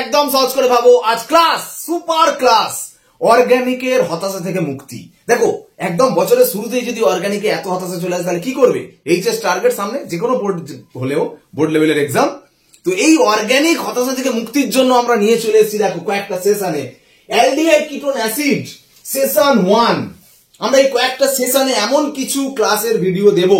একদম সহজ করে ভাবো। আজ ক্লাস সুপার ক্লাস অর্গানিকের হতাশা থেকে মুক্তি। দেখো একদম বছরের শুরুতেই যদি অর্গানিকে এত হতাশা চলে আসে তাহলে কি করবে? এইচএস টার্গেট সামনে, যে কোনো বোর্ড হলেও বোর্ড লেভেলের এক্সাম। তো এই অর্গানিক হতাশা থেকে মুক্তির জন্য আমরা নিয়ে চলে এসেছি দেখো কয়েকটা সেশনে। Aldehyde ketone acid session 1। আমরা এই কয়েকটা সেশনে এমন কিছু ক্লাসের ভিডিও দেব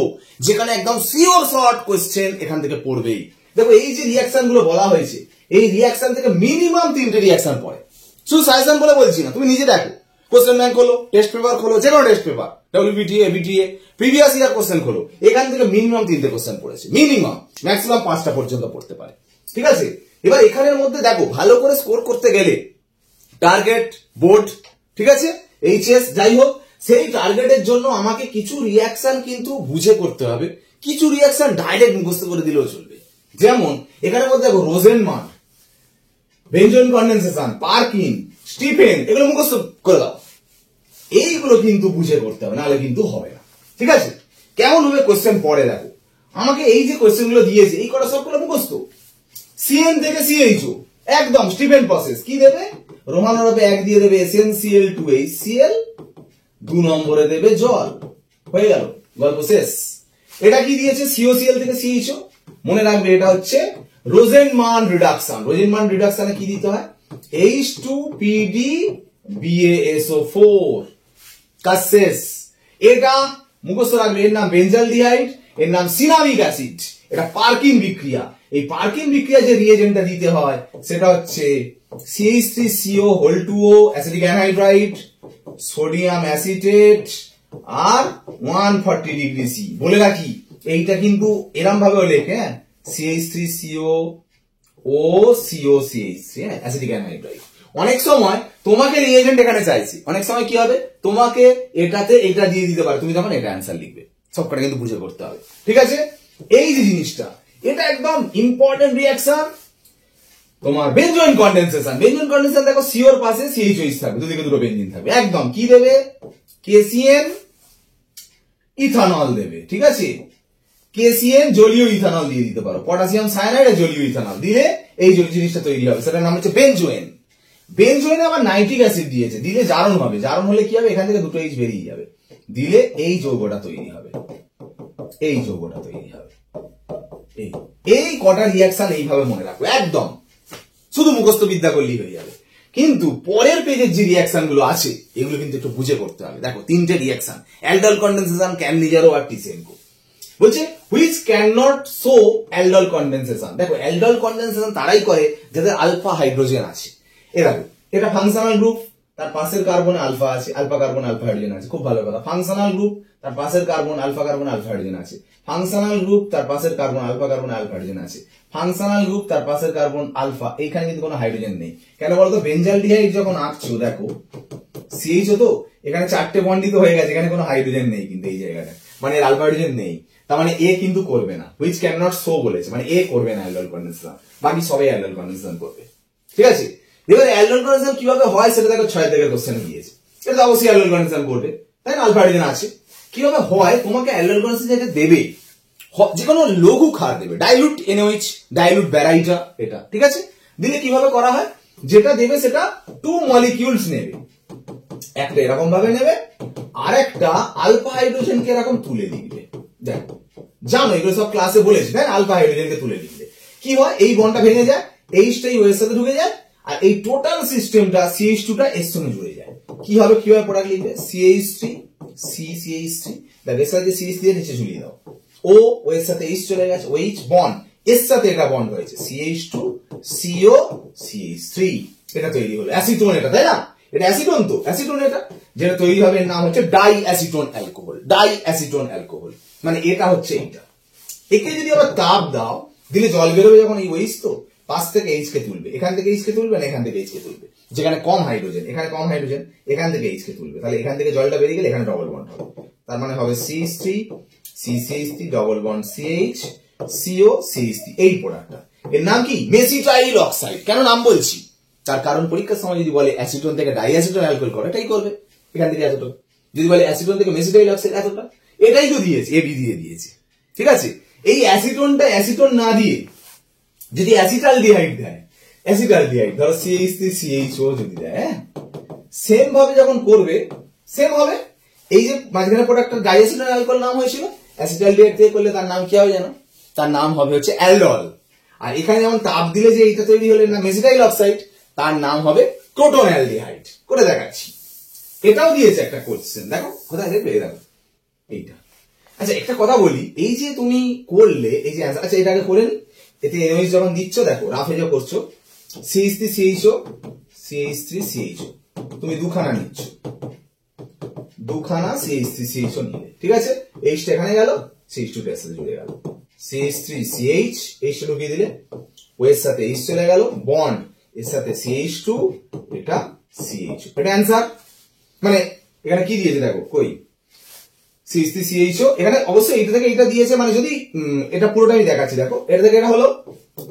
যেখানে একদম সিওর শর্ট কোশ্চেন এখান থেকে পড়বেই। দেখো এই যে রিয়াকশন গুলো বলা হয়েছে, এই রিয়াকশন থেকে মিনিমাম 3টে রিয়াকশন পড়ে। শুধু সাজেশন বলে বলছি না, তুমি নিজে দেখো, কোশ্চেন ব্যাংক খোলো, টেস্ট পেপার খোলো, যে কোনো test paper, WBTA, BTA, previous year question খোলো, এখান থেকে মিনিমাম 3টে কোশ্চেন পড়েছে, মিনিমাম, ম্যাক্সিমাম 5টা পর্যন্ত পড়তে পারে। ঠিক আছে, এবার এখানের মধ্যে দেখো ভালো করে স্কোর করতে গেলে টার্গেট বোর্ড, ঠিক আছে, এইচএস যাই হোক, সেই টার্গেটের জন্য আমাকে কিছু রিয়াকশন কিন্তু বুঝে করতে হবে। কিছু রিয়াকশন ডাইরেক্ট মুখস্থ করে দিলেও চলবে। যেমন এখানের মধ্যে দেখো রোজেনমান, বেঞ্জোইন কনডেনসেশন, পার্কিন, স্টিফেন, এগুলো মুখস্থ করে দাও। এইগুলো কিন্তু বুঝে করতে হবে, নাহলে কিন্তু হবে না। ঠিক আছে, কেমন হবে কোশ্চেন পড়ে দেখো। আমাকে এই যে কোশ্চেন গুলো দিয়েছে এই কটা সবগুলো মুখস্থ। সিএন থেকে সিএইচও একদম স্টিফেন প্রসেস কি দেবে? রোমানোরপে 1 দিয়ে দেবে SnCl2HCl, 2 নম্বরে দেবে জল, হয়ে গেল, গল্প শেষ। এটা কি দিয়েছে? COCl থেকে CHO, মনে রাখবে এটা হচ্ছে রোজেনমান রিডাকশন। রোজেনমান রিডাকশনে কি দিতে হয়? H2PD BaSO4, কাজ শেষ। এটা মুখস্থ রাখবে, এর নাম বেঞ্জালডিহাইড, এর নাম সিনামিক অ্যাসিড। এটা পার্কিন বিক্রিয়া। এই পার্কিন বিক্রিয়া যে রিয়েজেন্টটা দিতে হয় সেটা হচ্ছে CH3CO2O acetic anhydride, sodium acetate আর 140 ডিগ্রি C। বলে রাখি এইটা কিন্তু এরম ভাবে লেখে, হ্যাঁ, CH3COOCOCH3, হ্যাঁ, অ্যাসিটিক অ্যানহাইড্রাইড। অনেক সময় তোমাকে রিয়েজেন্ট এখানে চাইছি, অনেক সময় কি হবে তোমাকে এটাতে এটা দিয়ে দিতে পারে, তুমি তখন এটা অ্যান্সার লিখবে। সবকটা কিন্তু বুঝে করতে হবে। ঠিক আছে, এই যে জিনিসটা এটা একদম ইম্পর্টেন্ট রিয়াকশন। তোমার বেঞ্জোইন কনডেনসেশন, বেঞ্জোইন কনডেনসেশন দেখো সিওর পাশে CHOH থাকবে, দুদিকে দুটো বেঞ্জিন থাকবে। একদম কি দেবে? KCN ইথানল দেবে। ঠিক আছে, KCN জলীয় ইথানল দিয়ে দিতে পারো, পটাশিয়াম সায়ানাইড আর জলীয় ইথানল দিলে এই যে জিনিসটা তৈরি হবে সেটার নাম হচ্ছে বেঞ্জোইন। বেঞ্জোইনে আবার নাইট্রিক অ্যাসিড দিয়েছে, দিলে জারণ হবে। জারণ হলে কি হবে? এখান থেকে দুটো H বেরিয়ে যাবে, দিলে এই যৌগটা তৈরি হবে, এই যৌগটা তৈরি হবে। এই কটা রিয়াকশন এইভাবে মনে রাখো, একদম শুধু মুখস্থ বিদ্যা করলেই হয়ে যাবে। কিন্তু পরের পেজের যে রিয়াকশন গুলো আছে এগুলো কিন্তু একটু বুঝে করতে হবে। দেখো 3টে রিয়াকশন, অ্যালডল কনডেনসেশন, ক্যাননিজারো আর টিসেনকো। বলছে which can not show aldol condensation. দেখো অ্যালডল কনডেনসেশন তারাই করে যাদের আলফা হাইড্রোজেন আছে। দেখো এটা ফাংশনাল গ্রুপ, তার পাশের কার্বনে আলফা আছে, আলফা কার্বন আলফা হাইড্রোজেন আছে, খুব ভালো কথা। ফাংশনাল গ্রুপ, তার পাশের carbon alpha carbon alpha hydrogen আছে। ফাংশনাল গ্রুপ, তার পাশের carbon alpha carbon alpha hydrogen আছে। ফাংশনাল গ্রুপ, তার পাশের কার্বন আলফা, এইখানে কিন্তু কোনো হাইড্রোজেন নেই। কেন বলতো? বেঞ্জালডিহাইড যখন আঁকছো দেখো CHO তো এখানে 4টে বন্ডিত হয়ে গেছে, এখানে কোনো হাইড্রোজেন নেই কিন্তু এই জায়গাটা, মানে আলফা হাইড্রোজেন নেই, তার মানে এ কিন্তু করবে না। হুইচ ক্যান নট শো বলেছে, মানে এ করবে না অ্যালডল কনডেনসেশন, বাকি সবাই অ্যালডল কনডেনসেশন করবে। ঠিক আছে, এবার অ্যালডল কনডেনসেশন কিভাবে হয় সেটা দেখো 6 থেকে কোশ্চেন দিয়েছে। এটা তো অবশ্যই অ্যালডল কনডেনসেশন করবে, তাই না? আলফা হাইড্রোজেন আছে। কিভাবে হয়? তোমাকে অ্যালডল কনডেনসেশন যেটা দেবে যে কোনো লঘু ক্ষার দেবে, ডাইলুট NaOH, ডাইলুট ব্যারাইটা, এটা ঠিক আছে। দিলে কিভাবে করা হয়? যেটা দেবে সেটা 2 মলিকিউলস নেবে, একটা এরকম ভাবে নেবে, আর একটা আলফা হাইড্রোজেনকে এরকম তুলে দিবে। দেখো জানো এগুলো সব ক্লাসে বলেছি, তাই না? আলফা হাইড্রোজেনকে তুলে দিলে কি হয়? এই বন্ডটা ভেঙে যায়, H-টাই OH এর সাথে ঢুকে যায়, আর এই টোটাল সিস্টেমটা CH2টা এর সঙ্গে জুড়ে যায়। কি হবে? কিভাবে প্রোডাক্ট লিখবে? CH3 CCH3, দেখো এর সাথে CH3 দিয়ে নিচে ঝুলিয়ে দাও। ও এর সাথে H চলে গেছে, OH বন্ড, এর সাথে এটা বন্ড হয়েছে, CH2 CO CH3, এটা তৈরি হলো অ্যাসিটোন। এটা তাই না? এটা অ্যাসিটোন তো, অ্যাসিটোন এটা যেটা তৈরি হবে এর নাম হচ্ছে die acetone alcohol. Die acetone alcohol মানে এটা হচ্ছে এইটা। একে যদি আবার তাপ দাও, দিলে জল বেরোবে যখন, এই OH তো পাশ থেকে H কে তুলবে, এখান থেকে H কে তুলবে না, এখান থেকে H কে তুলবে। যেখানে কম হাইড্রোজেন, এখানে কম হাইড্রোজেন, এখান থেকে H কে তুলবে। তাহলে এখান থেকে জলটা বেরিয়ে গেলে এখানে ডবল বন্ড হবে, তার মানে হবে CH3 CCH3 double bond CH CO CH3, এই প্রোডাক্টটা। এর নাম কি? মেসিটাইল অক্সাইড। কেন নাম বলছি? তার কারণ পরীক্ষার সময় যদি বলে অ্যাসিটোন থেকে ডাই অ্যাসিটোন অ্যালকোহল করো, এটাই করবে, এখান থেকে এতটা। যদি বলে অ্যাসিটোন থেকে মেসিটাইল অক্সাইড এতটা, এটাই তো দিয়েছে, AB দিয়ে দিয়েছে। ঠিক আছে, এই অ্যাসিটোনটা অ্যাসিটোন না দিয়ে যদি অ্যাসিটালডিহাইড দেয় অ্যাসিটালডিহাইড ধরো CH3CHO যদি দেয়, হ্যাঁ, সেম ভাবে যখন করবে সেম হবে। এই যে মাঝখানে প্রোডাক্টটা ডাইঅ্যাসিটাইল অ্যালকোহল নাম হয়েছিল, অ্যাসিটালডিহাইড দিয়ে করলে তার নাম কি হবে জানো? তার নাম হবে হচ্ছে অ্যালডল। আর এখানে যেমন তাপ দিলে যে এইটা তৈরি হলে না মেসিটাইল অক্সাইড, তার নাম হবে ক্রোটোনঅ্যালডিহাইড। করে দেখাচ্ছি, এটাও দিয়েছে একটা কোশ্চেন, দেখো কোথায় দেখবে, দেখো এইটা। আচ্ছা একটা কথা বলি, এই যে তুমি করলে এই যে আচ্ছা এটাকে করে নি, এতে এনওএইচ যখন দিচ্ছ দেখো রাফে যা করছো, CH3CHO CH3CHO তুমি দুখানা নিচ্ছ, দুখানা CH3CHO নিলে, ঠিক আছে, এইচটা এখানে গেল, CH2 এর সাথে জুড়ে গেল, CH3CH এইচটা ঢুকিয়ে দিলে, ও এর সাথে এইচ চলে গেল, বন্ড এর সাথে CH2, এটা CH, এটা অ্যান্সার। মানে এখানে কি দিয়েছে দেখো, কই CH3CHO, এখানে অবশ্যই এটা থেকে এটা দিয়েছে, মানে যদি এটা পুরোটাই দেখাচ্ছি, দেখো এটা থেকে এটা হলো,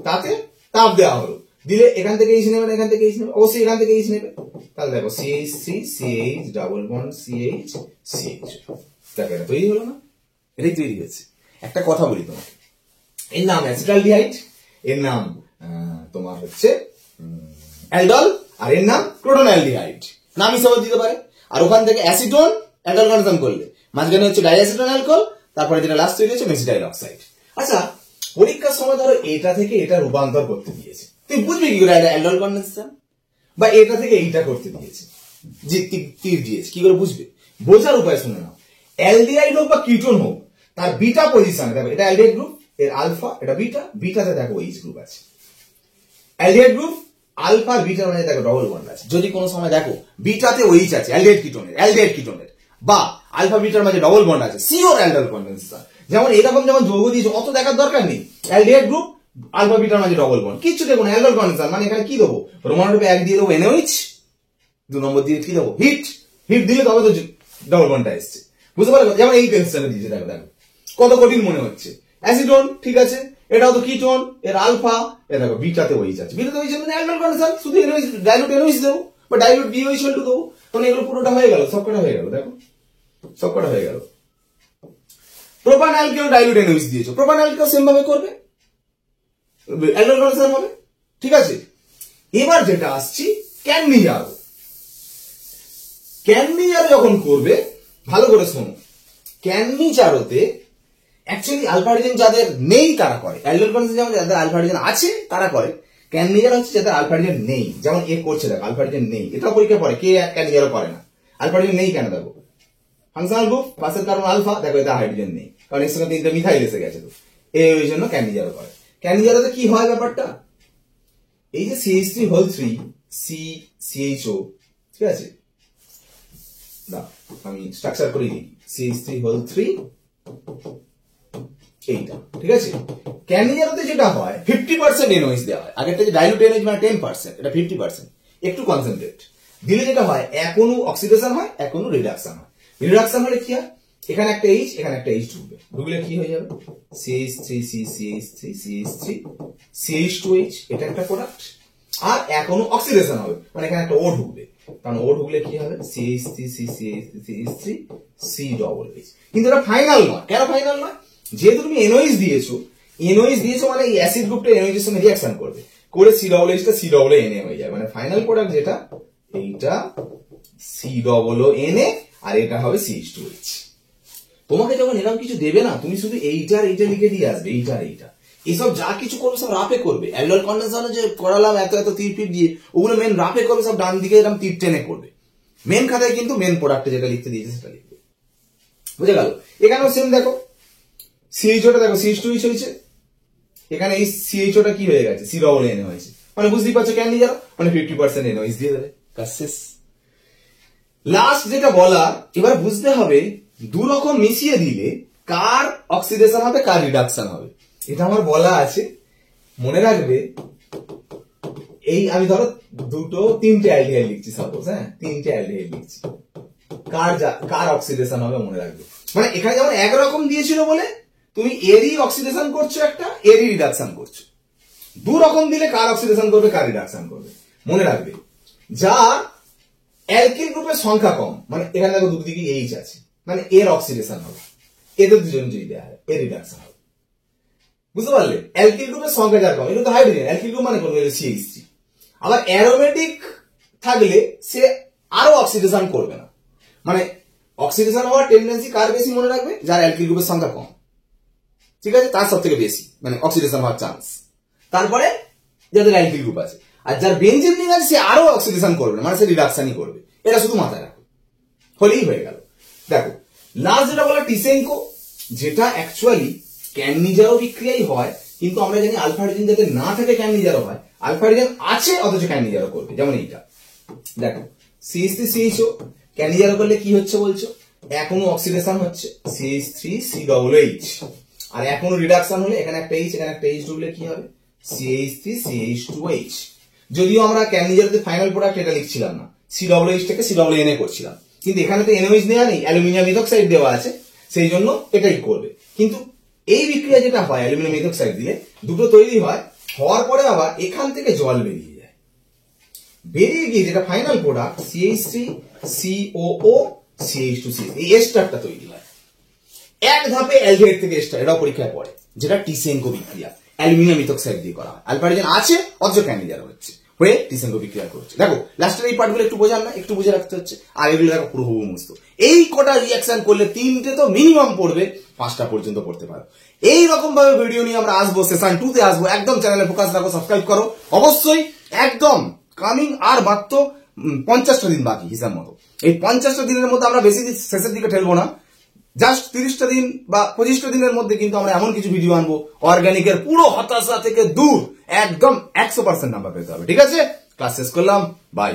তাতে তাপ দেওয়া হলো, দিলে এখান থেকে এইচ নেবে না এখান থেকে এইচ নেবে, অবশ্যই এখান থেকে এইচ নেবে, তাহলে দেখো CH3CH ডাবল বন্ড CH দেখো এটা তৈরি হলো না, এটাই তৈরি হয়েছে। একটা কথা বলি তোমাকে, এর নাম অ্যাসিটালডিহাইড, এর নাম তোমার হচ্ছে অ্যালডল, আর এর নাম ক্রোটোনঅ্যালডিহাইড, নাম হিসাবে দিতে পারে। আর ওখান থেকে অ্যাসিটোন অ্যালডল কনজাম করলে মাঝখানে হচ্ছে ডাইঅ্যাসিটোন অ্যালকোহল, তারপরে যেটা লাস্ট তৈরি হচ্ছে মেসিটাইল অক্সাইড। আচ্ছা পরীক্ষার সময় ধরো এটা থেকে এটা রূপান্তর করতে দিয়েছে, তুই বুঝবি কি করে এটা অ্যালডল কনডেনসেশন, বা এটা থেকে এইটা করতে দিয়েছে, যে তীর দিয়েছে, কি করে বুঝবে? বোঝার উপায় শুনে নাও। অ্যালডিহাইড হোক বা কিটোন হোক, তার বিটা পজিশনে দেখো, এটা অ্যালডিহাইড গ্রুপ, এর আলফা, এটা বিটা, বিটাতে দেখো এইচ গ্রুপ আছে। অ্যালডিহাইড গ্রুপ আলফা আর বিটার মধ্যে দেখো ডবল বন্ড আছে, যদি কোনো সময় দেখো বিটাতে ওইচ আছে অ্যালডিহাইড কিটোনের, বা আলফা বিটার মাঝে ডবল বন্ড আছে, সিওর অ্যালডল কনডেনসেশন। যেমন এরকম যেমন যৌগ দিয়েছে অত দেখার দরকার নেই, অ্যালডিহাইড গ্রুপ আলফা বিটার মাঝে ডবল বন্ড, কিচ্ছু দেখুন অ্যালডল কনডেনসেশন। মানে এখানে কি দেবো, রোমানোটপে 1 দিয়ে দেবো এনওএইচ, 2 নম্বর দিয়ে কি দেবো হিট, হিট দিলে তবে তো ডবল বন্ডটা এসছে, বুঝতে পারো? যেমন এই টেন্সটা দিয়েছে, দেখো দেখো কত কঠিন মনে হচ্ছে। অ্যাসিটোন ঠিক আছে, এটাও তো কিটোন, এর আলফা, এ দেখো বিটাতে ওইচ আছে, বিটাতে ওইচ মানে অ্যালডল কনডেনসেশন, শুধু এনওএইচ ডাইলুট এনওএইচ দেবো, বা ডাইলুট বিওএইচ টু দেবো, তখন এগুলো পুরোটা হয়ে গেল, সবকটা হয়ে গেল, দেখো সবকটা হয়ে গেল। প্রোপানলকেও ডাইলুট এনওএইচ দিয়েছো, প্রোপানলকেও সেম ভাবে করবে, অ্যালডল কনডেনসেশন হবে, ঠিক আছে। এবার যেটা আসছি ক্যাননিজার, ক্যাননিজার যখন করবে ভালো করে শোনো, ক্যাননিজারতে অ্যাকচুয়ালি আলফা হাইড্রোজেন যাদের নেই তারা করে, অ্যালডল কনডেনসেশন যেমন যাদের আলফা হাইড্রোজেন আছে তারা করে, ক্যাননিজার হচ্ছে যাদের আলফা হাইড্রোজেন নেই, যেমন এ করছে দেখো আলফা হাইড্রোজেন নেই, এটা পরীক্ষা পড়ে কে ক্যাননিজারও করে না, আলফা হাইড্রোজেন নেই কেন দেখো, ফাংশনাল গ্রুপ পাশের কারণ আলফা, দেখো এটা হাইড্রোজেন নেই, কারণ এর সঙ্গে 3টা মিথাইল এসে গেছে, তো এই জন্য ক্যাননিজারও করে। ক্যাননিজারতে কি হয় ব্যাপারটা, এই যে CH3 CHO, ঠিক আছে, না আমি স্ট্রাকচার করে দিই, CH3 এইটা, ঠিক আছে। ক্যাননিজারতে যেটা হয় 50% এনওএইচ দেওয়া হয়, আগেরটা যে ডাইলুট এনওএইচ মানে 10%, এটা 50%, একটু কনসেন্ট্রেট দিলে যেটা হয় এক অণু অক্সিডেশন হয়, এক অণু রিডাকশন হয়। রিডাকশন হলে কি হয়, এখানে একটা এইচ এখানে একটা এইচ ঢুকবে, ঢুকলে কি হয়ে যাবে CH3CH3CH2H, এটা একটা প্রোডাক্ট, আর এক অণু অক্সিডেশন হবে, মানে এখানে একটা ও ঢুকবে, কারণ ও ঢুকলে কি হবে CH3CH3CH3C⋯H, কিন্তু এটা ফাইনাল নয়। কেন ফাইনাল নয়, যেহেতু তুমি এনওএইচ দিয়েছো মানে এই অ্যাসিড গ্রুপটা এনওএইচ এর সঙ্গে রিঅ্যাকশন করবে, করে COOH টা COONA হয়ে যাবে, মানে ফাইনাল প্রোডাক্ট যেটা এইটা COONA, আর এটা হবে CH2H। তোমাকে যখন এরকম কিছু দেবে না, তুমি শুধু এইটা লিখে দিয়ে আসবে, এইটা এসব যা কিছু করবে সব রাফে করবে, অ্যালডল কনডেনসেশনে যে করালাম এত এত তীর ফির দিয়ে, ওগুলো মেন রাফে করবে, সব ডান দিকে এরকম তীর টেনে করবে, মেন খাতায় কিন্তু মেন প্রোডাক্টে যেটা লিখতে দিয়েছে সেটা লিখবে, বুঝে গেল? এখানেও সেম দেখো, CHO টা দেখো CH2H হয়েছে, এখানে এই CHO টা কি হয়ে গেছে COONA হয়েছে, মানে বুঝতেই পারছো ক্যাননিজার মানে 50% এনওএইচ দিয়ে দেবে, কাজ শেষ। লাস্ট যেটা বলা, এবার বুঝতে হবে দু রকম মিশিয়ে দিলে কার অক্সিডেশন হবে কার রিডাকশন হবে, এটা আমার বলা আছে, মনে রাখবে। এই আমি ধরো 3টে অ্যালডিহাইড লিখছি সাপোজ, হ্যাঁ 3টে অ্যালডিহাইড লিখছি, কার অক্সিডেশন হবে মনে রাখবে, মানে এখানে যেমন একরকম দিয়েছিল বলে তুমি এরই অক্সিডেশন করছো একটা, এরই রিডাকশন করছো, দু রকম দিলে কার অক্সিডেশন করবে কার রিডাকশন করবে মনে রাখবে। যা অ্যালকিল গ্রুপের সংখ্যা কম, মানে এখানে দেখো দুদিকে এইচ আছে, মানে এর অক্সিডেশন হবে, এদের দুজন যদি দেওয়া হয় এর রিডাকশন হবে, বুঝতে পারলে? অ্যালকিল গ্রুপের সংখ্যা যার কম, এটা তো হাইড্রোজেন, অ্যালকিল গ্রুপ মানে কোন CH3, আবার অ্যারোমেটিক থাকলে সে আরো অক্সিডেশন করবে না, মানে অক্সিডেশন হওয়ার টেন্ডেন্সি কার বেশি মনে রাখবে, যার অ্যালকিল গ্রুপের সংখ্যা কম, ঠিক আছে, তার সব থেকে বেশি মানে অক্সিডেশন হওয়ার চান্স। তারপরে যাদের অ্যালকিল গ্রুপ আছে, আর যার বেঞ্জিন রিং আছে সে আরো অক্সিডেশন করবে না, মানে সে রিডাকশনই করবে। এটা শুধু মাথায় রাখো, হলেই হয়ে গেল। দেখো লাস্ট যেটা বলা টিসেঙ্কো, যেটা অ্যাকচুয়ালি ক্যাননিজারও বিক্রিয়াই হয়, কিন্তু আমরা জানি আলফা হাইড্রোজেন যাতে না থাকে ক্যাননিজারও হয়, আলফা হাইড্রোজেন আছে অথচ ক্যাননিজারও করবে। যেমন এইটা দেখো CH3CHO ক্যাননিজারও করলে কি হচ্ছে বলছো, এখনো অক্সিডেশন হচ্ছে CH3COOH, আর এখনো রিডাকশন হলে এখানে একটা H এখানে একটা H ঢুকলে কি হবে CH3CH2H। যদিও আমরা ক্যাননিজারতে ফাইনাল প্রোডাক্ট এটা লিখছিলাম না, COOH থেকে COONA করছিলাম, কিন্তু এখানে তো NOH নেওয়া নেই, অ্যালুমিনিয়াম ইথক্সাইড দেওয়া আছে, সেই জন্য এটাই করবে। কিন্তু এই বিক্রিয়া যেটা হয় অ্যালুমিনিয়াম ইথক্সাইড দিলে দুটো তৈরি হয়, হওয়ার পরে আবার এখান থেকে জল বেরিয়ে যায়, বেরিয়ে গিয়ে যেটা ফাইনাল প্রোডাক্ট CH3COO CH2CH, এই এস্টারটা তৈরি হয়। এক ধাপে অ্যালডিহাইড থেকে এস্টার, এটাও পরীক্ষায় পড়ে, যেটা টিসেঙ্কো বিক্রিয়া অ্যালুমিনিয়াম ইথক্সাইড দিয়ে করা হয়। আলফা হাইড্রোজেন আছে অথচ ক্যাননিজার হচ্ছে, হয়ে টিসেঙ্কো বিক্রিয়া করছে। দেখো লাস্টের এই পার্টগুলো একটু বোঝান না, একটু বুঝে রাখতে হচ্ছে, আর এগুলো দেখো পুরো হুবহু মুস্ত। এই কটা রিঅ্যাকশন করলে 3টে তো মিনিমাম পড়বে, 5টা পর্যন্ত পড়তে পারো। এই রকম ভাবে ভিডিও নিয়ে আমরা আসবো, সেশন 2 তে আসবো। একদম চ্যানেলে ফোকাস রাখো, সাবস্ক্রাইব করো অবশ্যই। একদম কামিং আর মাত্র 50টা দিন বাকি হিসাব মতো। এই 50টা দিনের মধ্যে আমরা বেশি শেষের দিকে ঠেলবো না, জাস্ট 30টা দিন বা 25টা দিনের মধ্যে কিন্তু আমরা এমন কিছু ভিডিও আনবো অর্গানিকের পুরো হতাশা থেকে দূর, একদম 100% নাম্বার পেতে হবে। ঠিক আছে, ক্লাস শেষ করলাম, বাই।